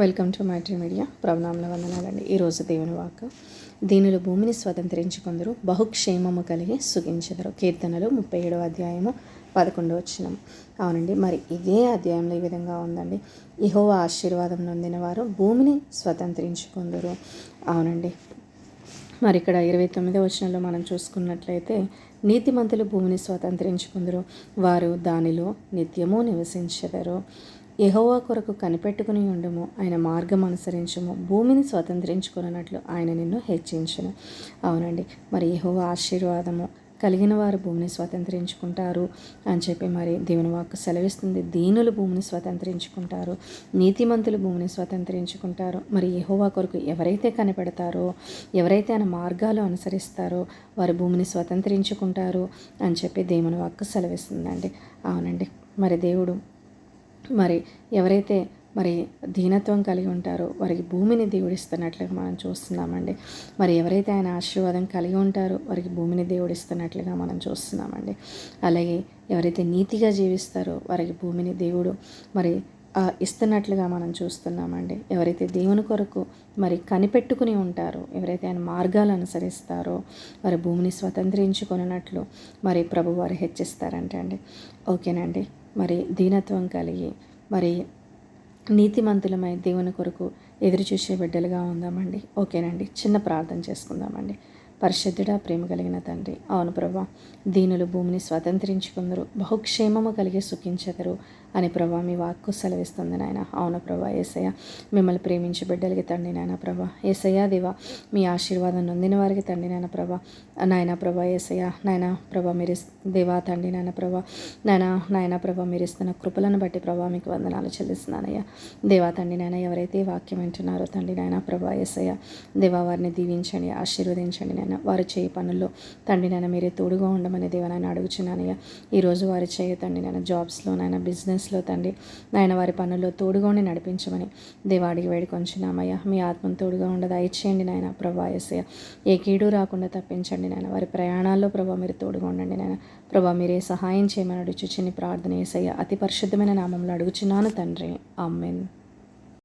Welcome to Maitri media. ప్రభునామల వందనాలండి. ఈరోజు దేవుని వాక్కు, దీనులు భూమిని స్వతంత్రించుకుందరు, బహుక్షేమము కలిగి సుఖించెదరు. కీర్తనలు 37వ అధ్యాయము 11వ వచనం. అవునండి, మరి ఇదే అధ్యాయంలో ఈ విధంగా ఉందండి. యెహోవా ఆశీర్వాదం నొందిన వారు భూమిని స్వతంత్రించుకుందరు. అవునండి, మరి ఇక్కడ 29వ వచనంలో మనం చూసుకున్నట్లయితే, నీతిమంతులు భూమిని స్వతంత్రించుకుందరు, వారు దానిలో నిత్యము నివసించెదరు. యెహోవా కొరకు కనిపెట్టుకుని ఉండుము, ఆయన మార్గం అనుసరించుము, భూమిని స్వతంత్రించుకున్నట్లు ఆయన నిన్ను హెచ్చించును. అవునండి, మరి యెహోవా ఆశీర్వాదము కలిగిన వారు భూమిని స్వతంత్రించుకుంటారు అని చెప్పి మరి దేవుని వాక్కు సెలవిస్తుంది. దీనులు భూమిని స్వతంత్రించుకుంటారు, నీతిమంతులు భూమిని స్వతంత్రించుకుంటారు. మరి యెహోవా కొరకు ఎవరైతే కనిపెడతారో, ఎవరైతే ఆయన మార్గాలు అనుసరిస్తారో వారు భూమిని స్వతంత్రించుకుంటారు అని చెప్పి దేవుని వాక్కు సెలవిస్తుందండి. అవునండి, మరి దేవుడు మరి ఎవరైతే మరి దీనత్వం కలిగి ఉంటారో వారికి భూమిని దేవుడిస్తున్నట్లుగా మనం చూస్తున్నామండి. మరి ఎవరైతే ఆయన ఆశీర్వాదం కలిగి ఉంటారో వారికి భూమిని దేవుడిస్తున్నట్లుగా మనం చూస్తున్నామండి. అలాగే ఎవరైతే నీతిగా జీవిస్తారో వారికి భూమిని దేవుడు మరి ఇస్తున్నట్లుగా మనం చూస్తున్నామండి. ఎవరైతే దేవుని కొరకు మరి కనిపెట్టుకుని ఉంటారో, ఎవరైతే ఆయన మార్గాలు అనుసరిస్తారో వారి భూమిని స్వతంత్రించుకున్నట్లు మరి ప్రభు వారు హెచ్చిస్తారంటే అండి. ఓకేనండి, మరి దీనత్వం కలిగి మరి నీతిమంతులమై దేవుని కొరకు ఎదురు చూసే బిడ్డలుగా ఉందామండి. ఓకేనండి, చిన్న ప్రార్థన చేసుకుందామండి. పరిశుద్ధుడా, ప్రేమ కలిగిన తండ్రి, అవును ప్రభా, దీనులు భూమిని స్వతంత్రించుకుందరు, బహుక్షేమము కలిగి సుఖించెదరు అని ప్రభా మీ వాక్కు సెలవిస్తుంది నాయన. అవును ప్రభా, యేసయ్య మిమ్మల్ని ప్రేమించి బిడ్డలకి తండ్రి నాయన ప్రభా. యేసయ్య దేవా, మీ ఆశీర్వాదం నొందిన వారికి తండ్రి నాయన ప్రభా. నాయన ప్రభా యేసయ్య నాయన ప్రభా మీరు దేవా తండ్రి నాయన ప్రభా, నాయన ప్రభా మీరు ఇస్తున్న కృపలను బట్టి ప్రభా మీకు వందనాలు చెల్లిస్తున్నానయ్యా. దేవా తండ్రి నాయన ఎవరైతే వాక్యం వింటున్నారో తండ్రి నాయన ప్రభా యేసయ్య దేవా వారిని దీవించండి, ఆశీర్వదించండి నాయన. వారు చేయ పనుల్లో తండ్రి నాయన మీరే తోడుగా ఉండమని దేవా నాయన అడుగుచున్నానయ్యా. ఈరోజు వారు చేయ తండ్రి నాయన జాబ్స్లో నాయన బిజినెస్లో తండ్రి నాయన వారి పనుల్లో తోడుగా ఉండి నడిపించమని దేవా అడిగి వేడుకొంచున్నామయ్యా. మీ ఆత్మను తోడుగా ఉండదు దయచేయండి నాయన ప్రభా యేసయ్య. ఏ కీడు రాకుండా తప్పించండి నాయన. వారి ప్రయాణాల్లో ప్రభా మీరు తోడుగా ఉండండి నాయన ప్రభా. మీరే సహాయం చేయమని అడుగుచుని ప్రార్థన యేసయ్య అతి పరిశుద్ధమైన నామంలో అడుగుచున్నాను తండ్రి. ఆమేన్.